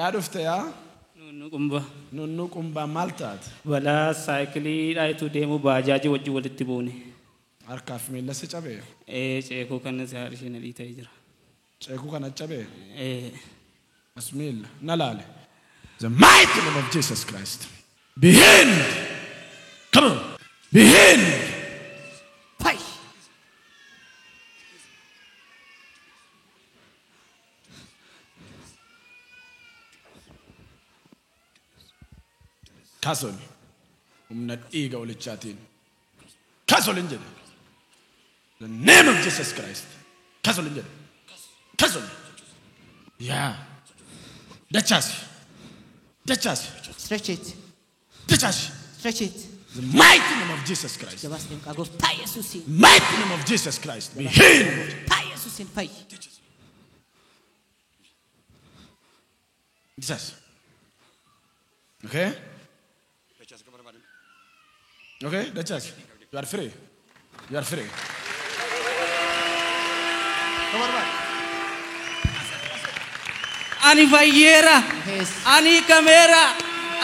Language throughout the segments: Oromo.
Yaadufte yaa? Nunuqumba. Nunuqumba maal taate? Balaa saayikilii dhaayitu deemu baajaaji wajji walitti buune. Harkaaf miila si cabee? Ceekuu kan si haadhishee na dhiitee jira. Ceekuu kana cabee? As miila na laale. The mighty name of Jesus Christ. Behind. Come on. Behind. Fight. Castle. Not ego lichatin. Castle in jail. The name of Jesus Christ. Castle in jail. Castle. Yeah. The church. The church. Stretch it. The church. Stretch it. The mighty name of Jesus Christ. TAYE. Mighty name of Jesus Christ. Be healed. TAYE. Jesus. Okay? Okay, the church. You are free. You are free. Come on back. Ani fayyera. Ani kamera.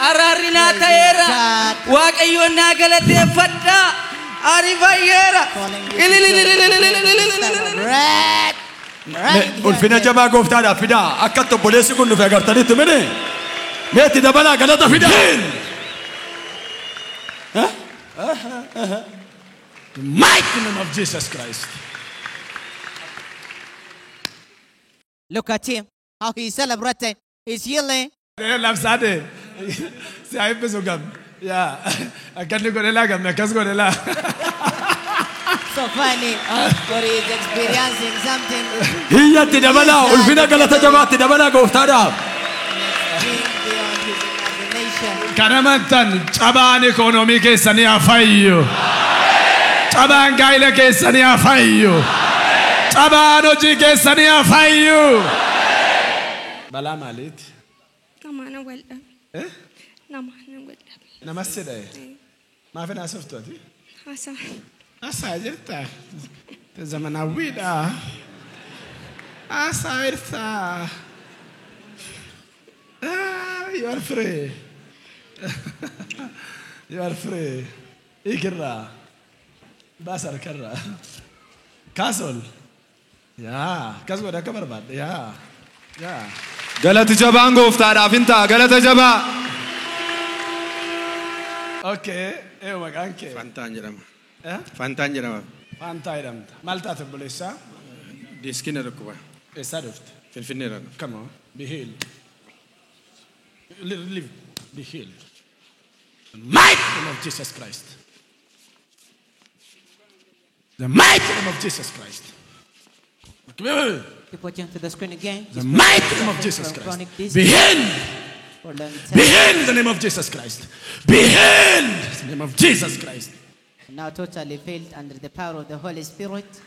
Ararina tayera. Waaqayyo na galateeffadha. Ani fayyera. Ulfina jabaa gooftaadhaaf fidaa. Akka obboleessi kun dhufe agartanitti mene. Meetti dabalaa galata fidaa. The mighty name of Jesus Christ. Look at him. How he celebrated his healing. Lapsade. Si ay pesugam. Yeah. Akan ni gorela gam, akas gorela. So funny. But he's experiencing something. Hiya tidabala. Ulfina galata jamaati dabala gooftaadhaaf. Beyond his imagination. Kanamantan cabaan ekonomii keessanii afayyo. Cabaan gaa'ila keessanii afayyo. Cabaan hojii keessanii afayyo. Balaa maaliiti? Namana walda. Namana walda. Namaste dhaye. Maaf na asoftooti? Hasa. Asa jirta. Te zamanawwiidha. Asa irta. You are free. You are free. Ikirra. Basar karra. Castle. Yeah. Castle da kabar bad. Yeah. Yeah. Galata jabaan gooftaadhaaf hintaa galata jabaa. Okay. Eeyo maqaan kee. Fantaan jedhama. Fantaan jedhama. Fantaa jedhamta. Maal taate obboleessaa? Diiskina dhukkuba. Eessaa dhufte? Finfinneedha. Come on. Be healed. Live. Be healed. The mighty name of Jesus Christ. The mighty name of Jesus Christ. Keep watching to the screen again. The mighty name of Jesus Christ. Be healed. Be healed in the name of Jesus Christ. Be healed in the name of Jesus Christ. Now totally filled under the power of the Holy Spirit.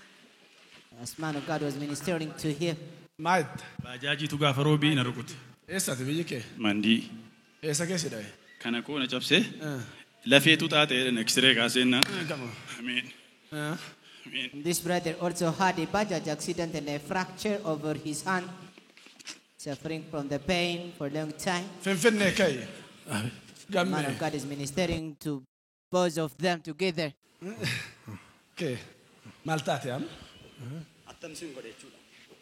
As man of God was ministering to him. Might. Baajaaji tu gaafa roobii na rukute. Esa te biyyi kee? Mandii. Esa keessa dhaye? Kana koo na cabse. Lafeetu taatee X-ray kaaseenna. Ameen. This brother also had a Bajaj accident and a fracture over his hand, suffering from the pain for a long time. Finfinnee kai. Man of God is ministering to both of them together. Okay. Maal taate am?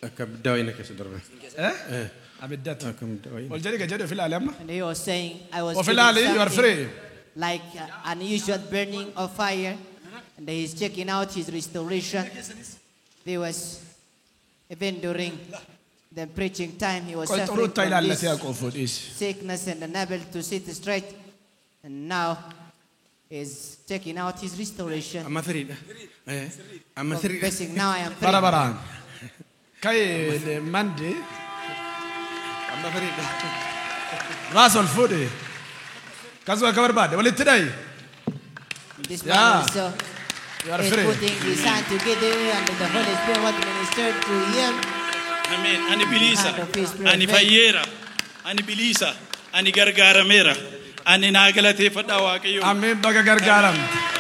Akka daawina keessa darbe. Abiddatu. Ol jedhi gajjadhi of ilaali amma? And he was saying, I was Of feeling ilaali, you are free. like unusual burning of fire. And he's checking out his restoration. There was, even during the preaching time, he was suffering from this sickness and unable to sit straight. And now he's checking out his restoration. Amma firiidha. Amma firiidha. Confessing, now I am free. Barabaraan. Kai mandi. Amma firiidha. Raas ol fuudhi. Kasuma ka barbaade walitti dhayi. This man also You are is free. putting his hand together and the Holy Spirit was ministered to him. Ameen. Ani bilisa. Ani fayyera. Ani bilisa. Ani gargaarameera. Ani naa galateeffadhaa Waaqayyo. Ameen baga gargaaramte.